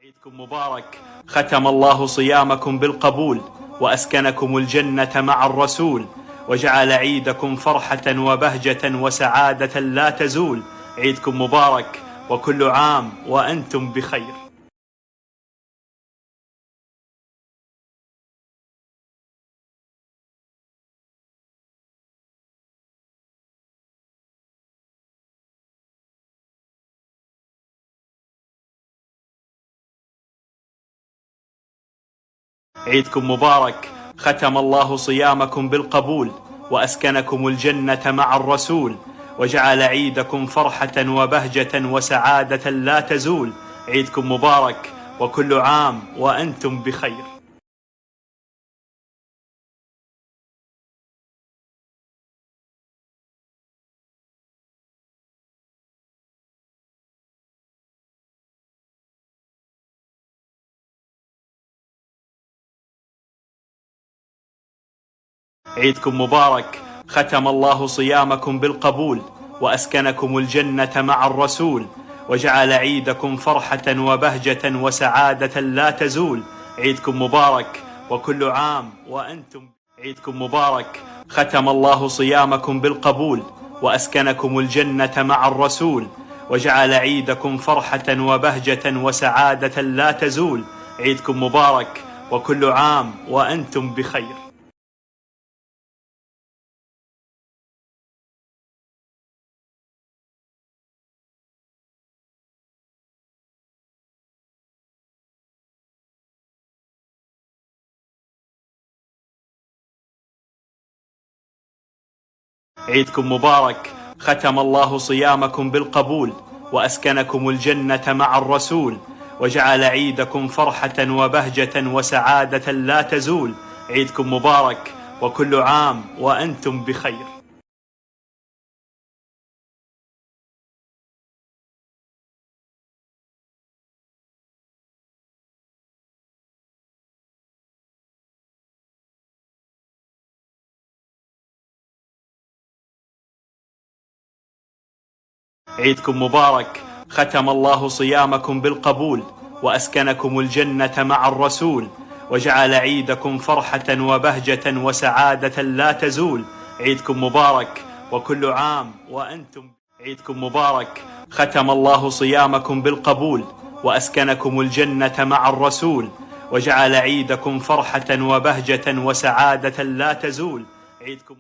عيدكم مبارك، ختم الله صيامكم بالقبول وأسكنكم الجنة مع الرسول، وجعل عيدكم فرحة وبهجة وسعادة لا تزول. عيدكم مبارك وكل عام وأنتم بخير. عيدكم مبارك، ختم الله صيامكم بالقبول وأسكنكم الجنة مع الرسول، وجعل عيدكم فرحة وبهجة وسعادة لا تزول. عيدكم مبارك وكل عام وأنتم بخير. عيدكم مبارك، ختم الله صيامكم بالقبول وأسكنكم الجنة مع الرسول، وجعل عيدكم فرحة وبهجة وسعادة لا تزول. عيدكم مبارك وكل عام وأنتم. عيدكم مبارك، ختم الله صيامكم بالقبول وأسكنكم الجنة مع الرسول، وجعل عيدكم فرحة وبهجة وسعادة لا تزول. عيدكم مبارك وكل عام وأنتم بخير. عيدكم مبارك، ختم الله صيامكم بالقبول وأسكنكم الجنة مع الرسول، وجعل عيدكم فرحة وبهجة وسعادة لا تزول. عيدكم مبارك وكل عام وأنتم بخير. عيدكم مبارك، ختم الله صيامكم بالقبول وأسكنكم الجنة مع الرسول، وجعل عيدكم فرحة وبهجة وسعادة لا تزول. عيدكم مبارك وكل عام وأنتم. عيدكم مبارك، ختم الله صيامكم بالقبول وأسكنكم الجنة مع الرسول، وجعل عيدكم فرحة وبهجة وسعادة لا تزول. عيدكم